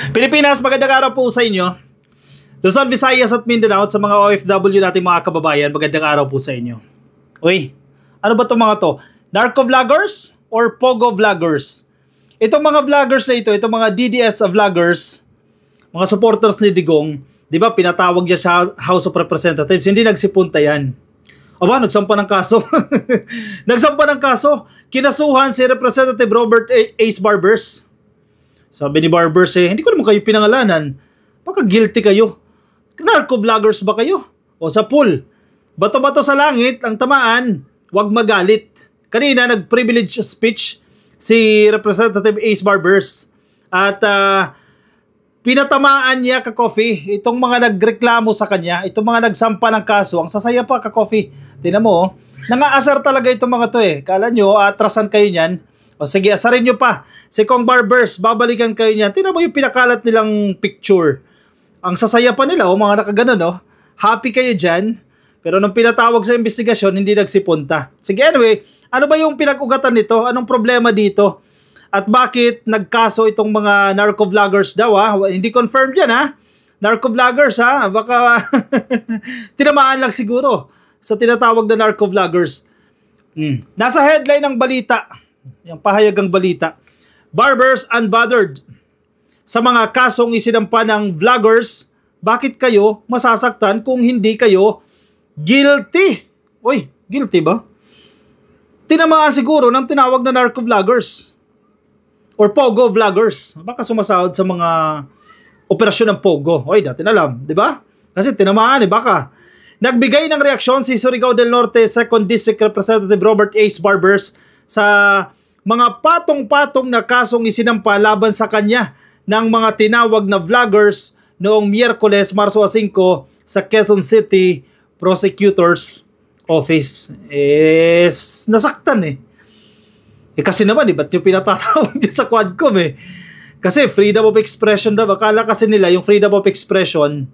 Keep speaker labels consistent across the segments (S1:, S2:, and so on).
S1: Pilipinas, magandang araw po sa inyo. Luzon, Visayas at Mindanao at sa mga OFW natin mga kababayan, magandang araw po sa inyo. Uy, ano ba itong mga to? Narco vloggers or Pogo vloggers? Itong mga vloggers na ito, itong mga DDS vloggers, mga supporters ni Digong, di ba pinatawag niya sa House of Representatives, hindi nagsipunta yan. Aba, nagsampa ng kaso. Nagsampa ng kaso. Kinasuhan si Representative Robert Ace Barbers. Sabi ni Barbers hindi ko naman kayo pinangalanan. Baka guilty kayo. Narco vloggers ba kayo? O sa pool. Bato-bato sa langit, ang tamaan, wag magalit. Kanina nag-privilege speech si Representative Ace Barbers. At pinatamaan niya ka-coffee itong mga nagreklamo sa kanya, itong mga nagsampa ng kaso. Ang sasaya pa ka-coffee. Tingnan mo, nangaasar talaga itong mga to Kala nyo, atrasan kayo niyan. O sige, asarin nyo pa. Si Kong Barbers, babalikan kayo niyan. Tingnan mo yung pinakalat nilang picture. Ang sasaya pa nila, mga nakaganon, Happy kayo dyan. Pero nung pinatawag sa investigasyon, hindi nagsipunta. Sige, anyway, ano ba yung pinag-ugatan nito? Anong problema dito? At bakit nagkaso itong mga narco vloggers daw, Hindi confirmed yan, Narco vloggers, Baka tinamaan lang siguro sa tinatawag na narco vloggers. Nasa headline ng balita, yung pahayagang balita, Barbers unbothered sa mga kasong isinampa ng vloggers. Bakit kayo masasaktan kung hindi kayo guilty? Uy, guilty ba? Tinamaan siguro ng tinawag na narco vloggers or Pogo vloggers. Baka sumasahod sa mga operasyon ng Pogo. Uy, dati na alam, di ba? Kasi tinamaan baka. Nagbigay ng reaksyon si Surigao del Norte 2nd District Representative Robert Ace Barbers sa mga patong-patong na kasong isinampa laban sa kanya ng mga tinawag na vloggers noong Miyerkules, Marso 5 sa Quezon City Prosecutor's Office. Nasaktan kasi naman ba't yung pinatatawag niya sa Quadcom Kasi freedom of expression daw. Akala kasi nila yung freedom of expression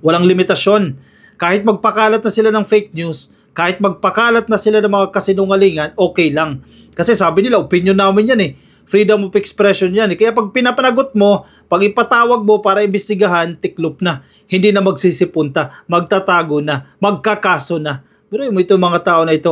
S1: walang limitasyon. Kahit magpakalat na sila ng fake news, kahit magpakalat na sila ng mga kasinungalingan, okay lang. Kasi sabi nila, opinion namin yan Freedom of expression yan Kaya pag pinapanagot mo, pag ipatawag mo para imbestigahan, tiklop na. Hindi na magsisipunta, magtatago na, magkakaso na. Pero mo itong mga tao na ito,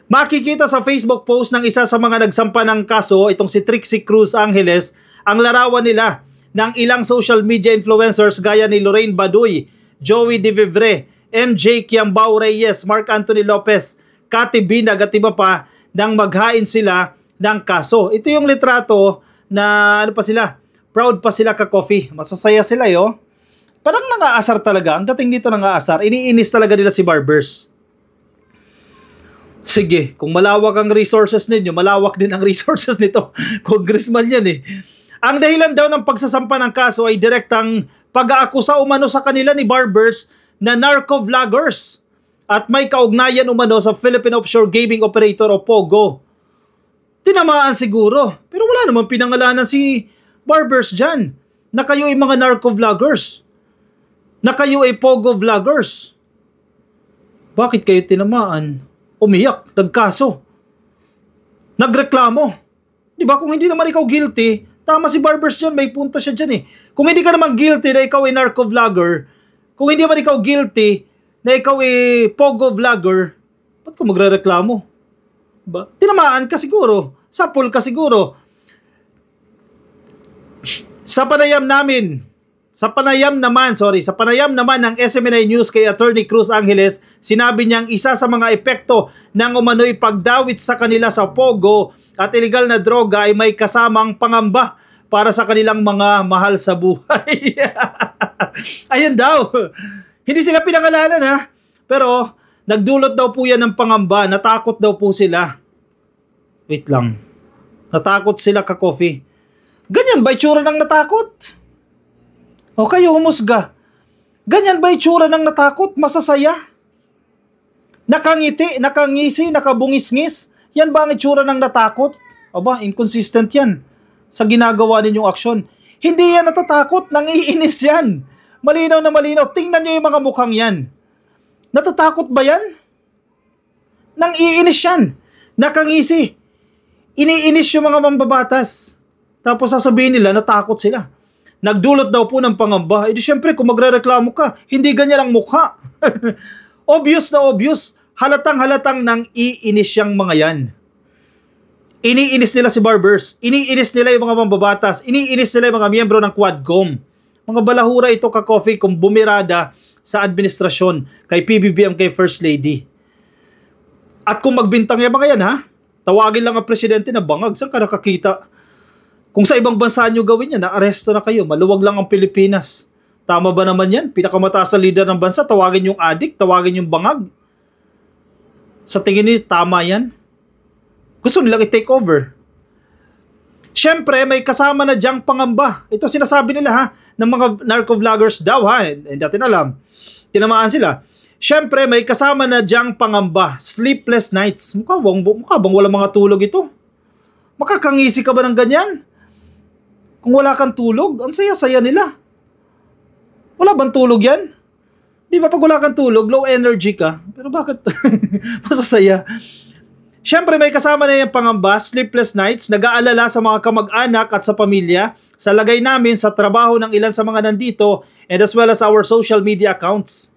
S1: Makikita sa Facebook post ng isa sa mga nagsampa ng kaso, itong si Trixie Cruz Angeles, ang larawan nila ng ilang social media influencers gaya ni Lorraine Baduy, Joey De Vivre, MJ Kiambao Reyes, Mark Anthony Lopez, Cathy Binag at iba pa nang maghain sila ng kaso. Ito yung litrato na pa sila, proud pa sila ka-coffee. Masasaya sila Parang nangaasar talaga. Ang dating dito nangaasar. Iniinis talaga nila si Barbers. Sige, kung malawak ang resources ninyo, malawak din ang resources nito. Congressman yan Ang dahilan daw ng pagsasampa ng kaso ay direktang pag-aakusa umano sa kanila ni Barbers na narco vloggers at may kaugnayan umano sa Philippine Offshore Gaming Operator o POGO. Tinamaan siguro, pero wala namang pinangalanan si Barbers dyan na kayo ay mga narco vloggers, na kayo ay POGO vloggers. Bakit kayo tinamaan? Umiyak, nagkaso, nagreklamo. Diba kung hindi naman ikaw guilty, tama si Barbers dyan, may punta siya dyan Kung hindi ka naman guilty na ikaw ay narco vlogger, kung hindi naman ikaw guilty na ikaw ay Pogo vlogger, ba't ka magre-reklamo? Diba? Tinamaan ka siguro, sapul ka siguro. Sa panayam naman ng SMNI News kay Attorney Cruz Angeles, sinabi niyang isa sa mga epekto ng umano'y pagdawit sa kanila sa Pogo at illegal na droga ay may kasamang pangamba para sa kanilang mga mahal sa buhay. Ayun daw. Hindi sila pinangalanan pero nagdulot daw po yan ng pangamba. Natakot daw po sila. Wait lang. Natakot sila ka-coffee. Ganyan ba itsura ng natakot? O kayo humusga. Ganyan ba itsura ng natakot? Masasaya? Nakangiti, nakangisi, nakabungis-ngis? Yan ba ang itsura ng natakot? Aba, inconsistent yan sa ginagawa ninyong aksyon. Hindi yan natatakot, nangiinis yan. Malinaw na malinaw. Tingnan nyo yung mga mukhang yan. Natatakot ba yan? Nangiinis yan. Nakangisi. Iniinis yung mga mambabatas. Tapos sasabihin nila, natakot sila. nagdulot daw po ng pangamba. Eh di syempre, kung magrereklamo ka, hindi ganyan ang mukha. Obvious na obvious. Halatang-halatang nang iinis yang mga yan. Iniinis nila si Barbers. Iniinis nila yung mga mambabatas. Iniinis nila yung mga miyembro ng Quadcom. Mga balahura ito ka-coffee kung bumirada sa administrasyon kay PBBM, kay First Lady. At kung magbintang yung mga yan, ha? Tawagin lang ang presidente na bangag. Saan ka nakakita? Kung sa ibang bansa nyo gawin yan, na-aresto na kayo. Maluwag lang ang Pilipinas. Tama ba naman yan? Pinakamataas na leader ng bansa, tawagin yung adik, tawagin yung bangag. Sa tingin niyo, tama yan? Gusto nilang i-take over. Siyempre, may kasama na diyang pangamba. Ito sinasabi nila ha, ng mga narco-vloggers daw ha, hindi natin alam. Tinamaan sila. Siyempre, may kasama na diyang pangamba. Sleepless nights. Mukha bang wala mga tulog ito? Makakangisi ka ba ng ganyan? Kung wala kang tulog, ang saya-saya nila. Wala bang tulog yan? Di ba pag wala kang tulog, low energy ka? Pero bakit masasaya? Siyempre may kasama na yung pangamba, sleepless nights, nag-aalala sa mga kamag-anak at sa pamilya, sa lagay namin sa trabaho ng ilan sa mga nandito, and as well as our social media accounts.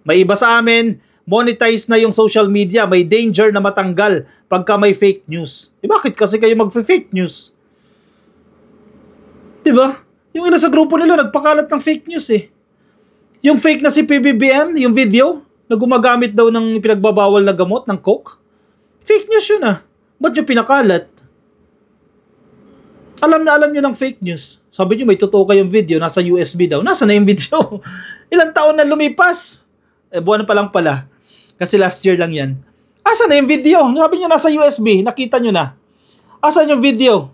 S1: May iba sa amin, monetize na yung social media, may danger na matanggal pagka may fake news. Eh bakit kasi kayo mag-fake news? Diba? Yung ilan sa grupo nila nagpakalat ng fake news eh. Yung fake na si PBBM, yung video, na gumagamit daw ng pinagbabawal na gamot, ng coke. Fake news yun ah. Ba't yung pinakalat? Alam na alam nyo ng fake news. Sabi nyo may totoo kayong video, nasa USB daw. Nasa na yung video? Ilang taon na lumipas? Eh buwan pa lang pala. Kasi last year lang yan. Asa na yung video? Sabi nyo nasa USB, nakita nyo na. Asan yung video?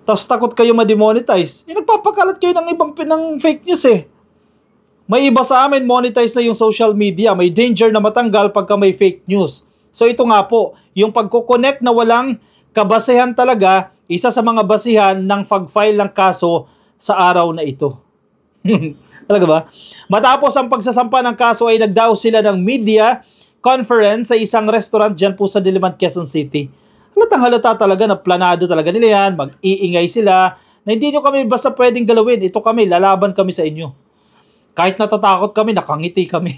S1: Tapos takot kayo ma-demonetize. Eh nagpapakalat kayo ng ibang fake news eh. May iba sa amin, monetize na yung social media. May danger na matanggal pagka may fake news. So ito nga po, yung pagkoconnect na walang kabasehan talaga, isa sa mga basihan ng pag-file ng kaso sa araw na ito. Talaga ba? Matapos ang pagsasampa ng kaso ay nagdaos sila ng media conference sa isang restaurant dyan po sa Diliman, Quezon City. Halatang-halata talaga na planado talaga nila yan, mag-iingay sila, na hindi nyo kami basta pwedeng galawin. Ito kami, lalaban kami sa inyo. Kahit natatakot kami, nakangiti kami.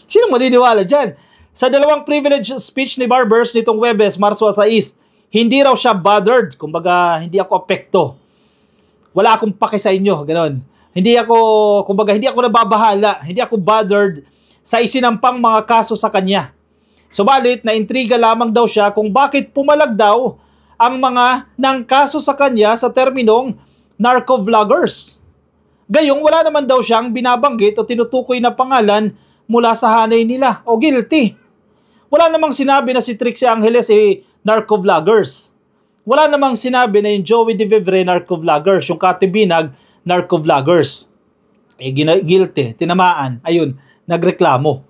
S1: Sino maniniwala dyan? Sa dalawang privilege speech ni Barbers nitong Webes, Marso 6, hindi raw siya bothered. Kumbaga, hindi ako apekto. Wala akong pake sa inyo. Ganon. Hindi ako nababahala. Hindi ako bothered sa isinampang mga kaso sa kanya. Subalit, naintriga lamang daw siya kung bakit pumalag daw ang mga nang kaso sa kanya sa terminong narco-vloggers. Gayong wala naman daw siyang binabanggit o tinutukoy na pangalan mula sa hanay nila o guilty. Wala namang sinabi na si Trixie Angeles ay narco-vloggers. Wala namang sinabi na yung Joey De Vivre narco-vloggers, yung Kati Binag narco-vloggers. Eh guilty, tinamaan, ayun, nagreklamo.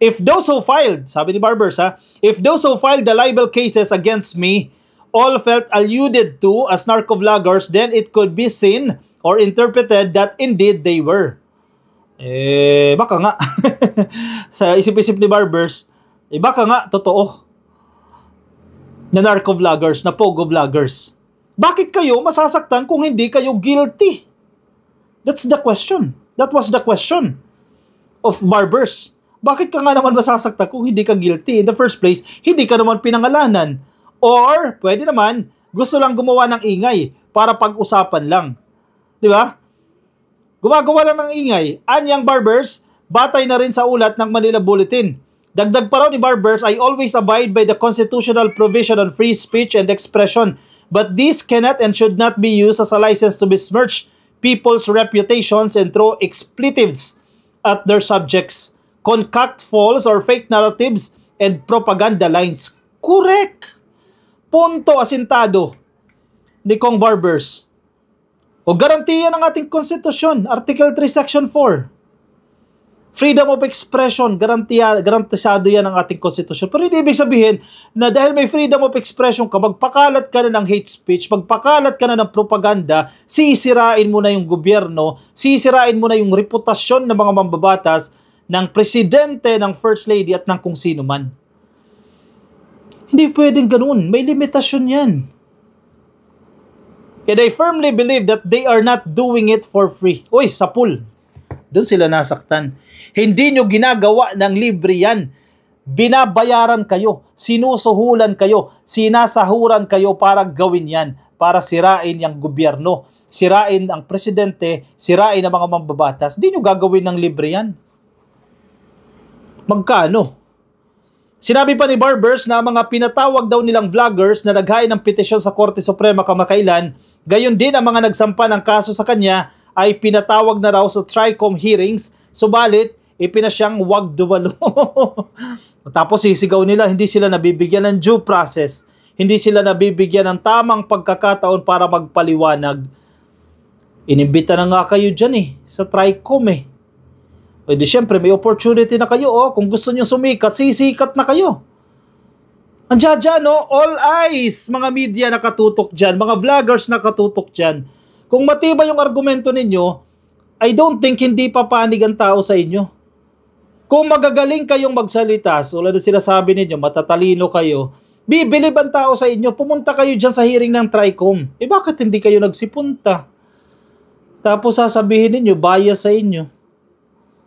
S1: If those who filed, sabi ni Barbers if those who filed the libel cases against me all felt alluded to as narco-vloggers, then it could be seen or interpreted that indeed they were. Eh, baka nga. Sa isip-isip ni Barbers, baka nga, totoo. Na narco-vloggers, na pogo-vloggers. Bakit kayo masasaktan kung hindi kayo guilty? That's the question. That was the question of Barbers. Bakit ka nga naman masasaktan kung hindi ka guilty? In the first place, hindi ka naman pinangalanan. Or, pwede naman, gusto lang gumawa ng ingay para pag-usapan lang. Di ba? Gumagawa lang ng ingay. Anyang Barbers, batay na rin sa ulat ng Manila Bulletin. Dagdag pa raw ni Barbers, I always abide by the constitutional provision on free speech and expression, but this cannot and should not be used as a license to besmirch people's reputations and throw expletives at their subjects, concoct false or fake narratives, and propaganda lines. Correct! Punto asintado ni Kong Barbers. O garantiya ng ating konstitusyon, Article 3, Section 4. Freedom of expression, garantisado yan ng ating konstitusyon. Pero hindi ibig sabihin na dahil may freedom of expression ka, magpakalat ka na ng hate speech, magpakalat ka na ng propaganda, sisirain mo na yung gobyerno, sisirain mo na yung reputasyon ng mga mambabatas, ng presidente, ng first lady, at ng kung sino man. Hindi pwedeng ganun. May limitasyon yan. And I firmly believe that they are not doing it for free. Uy, sa pool. Doon sila nasaktan. Hindi nyo ginagawa ng libre yan. Binabayaran kayo, sinusuhulan kayo, sinasahuran kayo para gawin yan, para sirain yung gobyerno, sirain ang presidente, sirain ang mga mambabatas. Hindi nyo gagawin ng libre yan. Magkano? Sinabi pa ni Barbers na mga pinatawag daw nilang vloggers na naghain ng petisyon sa Korte Suprema kamakailan, gayon din ang mga nagsampa ng kaso sa kanya ay pinatawag na raw sa TRICOM hearings, subalit ipinasyang wag dumalo. Tapos sisigaw nila, hindi sila nabibigyan ng due process, hindi sila nabibigyan ng tamang pagkakataon para magpaliwanag. Inimbita na nga kayo dyan sa TRICOM O di syempre, may opportunity na kayo. Kung gusto nyo sumikat, sisikat na kayo. Andiyan dyan, all eyes, mga media nakatutok dyan, mga vloggers nakatutok dyan. Kung matibay yung argumento ninyo, I don't think hindi papanig ang tao sa inyo. Kung magagaling kayong magsalita, tulad na sila sabi ninyo, matatalino kayo, bibilib ang tao sa inyo, pumunta kayo dyan sa hearing ng TRICOM. Bakit hindi kayo nagsipunta? Tapos sasabihin ninyo, bias sa inyo.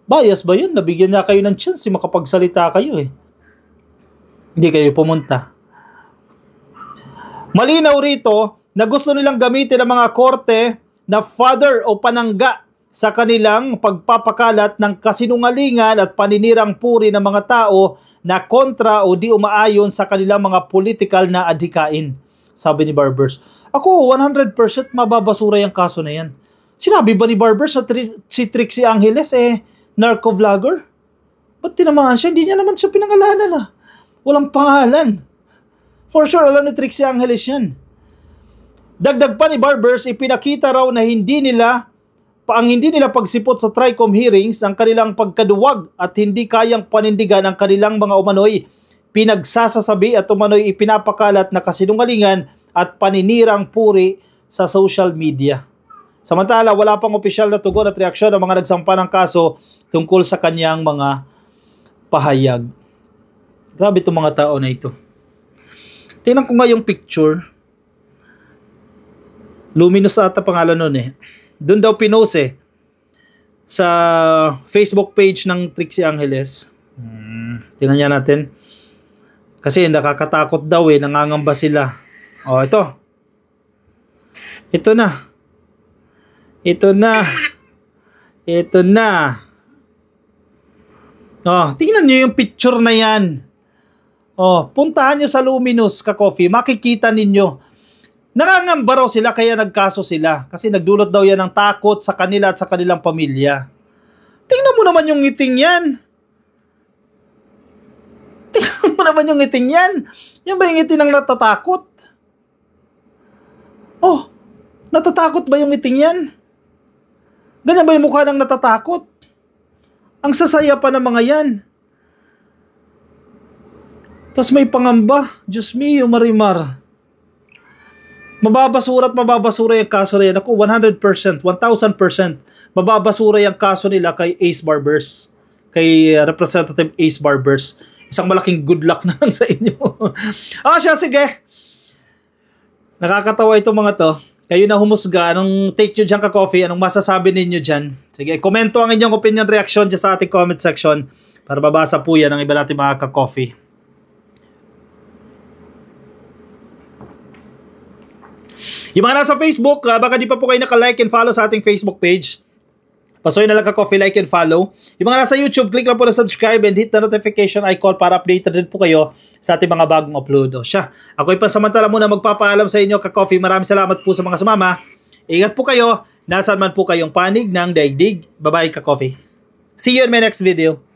S1: Bias ba yun? Nabigyan niya kayo ng chance makapagsalita kayo Hindi kayo pumunta. Malinaw rito na gusto nilang gamitin ang mga korte na fodder o panangga sa kanilang pagpapakalat ng kasinungalingan at paninirang puri ng mga tao na kontra o di umaayon sa kanilang mga political na adhikain. Sabi ni Barbers. Ako, 100% mababasura yung kaso na yan. Sinabi ba ni Barbers na si Trixie Angeles narco-vlogger? Ba't tinamaan siya? Hindi niya naman siya pinangalanan Walang pangalan. For sure, alam ni Trixie Angeles yan. Dagdag pa ni Barbers, ipinakita raw na hindi nila pagsipot sa TRICOM hearings ang kanilang pagkaduwag at hindi kayang panindigan ang kanilang mga umano'y pinagsasasabi at umano'y ipinapakalat na kasinungalingan at paninirang puri sa social media. Samantala, wala pang opisyal na tugon at reaksyon ng mga nagsampa ng kaso tungkol sa kanyang mga pahayag. Grabe itong mga tao na ito. Tingnan ko nga yung picture. Luminous ata pangalan nun Doon daw pinost sa Facebook page ng Trixie Angeles. Tingnan niya natin. Kasi nakakatakot daw nangangamba sila. Ito. Ito na. Ito na. Tingnan nyo yung picture na yan. Puntahan nyo sa Luminous Ka-Coffee, makikita ninyo. Nangangamba raw sila kaya nagkaso sila. Kasi nagdulot daw yan ng takot sa kanila at sa kanilang pamilya. Tingnan mo naman yung ngiting yan. Yan ba yung ngiting ng natatakot? Natatakot ba yung ngiting yan? Ganyan ba yung mukha ng natatakot? Ang sasaya pa ng mga yan. Tapos may pangamba. Diyos mio, Marimar. Mababasura yung kaso na yan. Ako, 100%, 1,000%. Mababasura yung kaso nila kay Ace Barbers. Kay Representative Ace Barbers. Isang malaking good luck na lang sa inyo. Sige. Nakakatawa itong mga to. Kayo na humusga, anong take nyo dyan Ka-Coffee, anong masasabi ninyo dyan? Sige, komento ang inyong opinion reaction dyan sa ating comment section para babasa po yan ng iba natin mga Ka-Coffee. Yung mga nasa Facebook, baka di pa po kayo naka-like and follow sa ating Facebook page. Pasukin na lang Ka-Coffee, like and follow. Yung mga nasa YouTube, click lang po na subscribe and hit the notification icon para updated din po kayo sa ating mga bagong upload. Ako'y pansamantala muna magpapaalam sa inyo Ka-Coffee. Maraming salamat po sa mga sumama. Ingat po kayo. Nasaan man po kayong panig ng daigdig. Bye-bye Ka-Coffee. See you in my next video.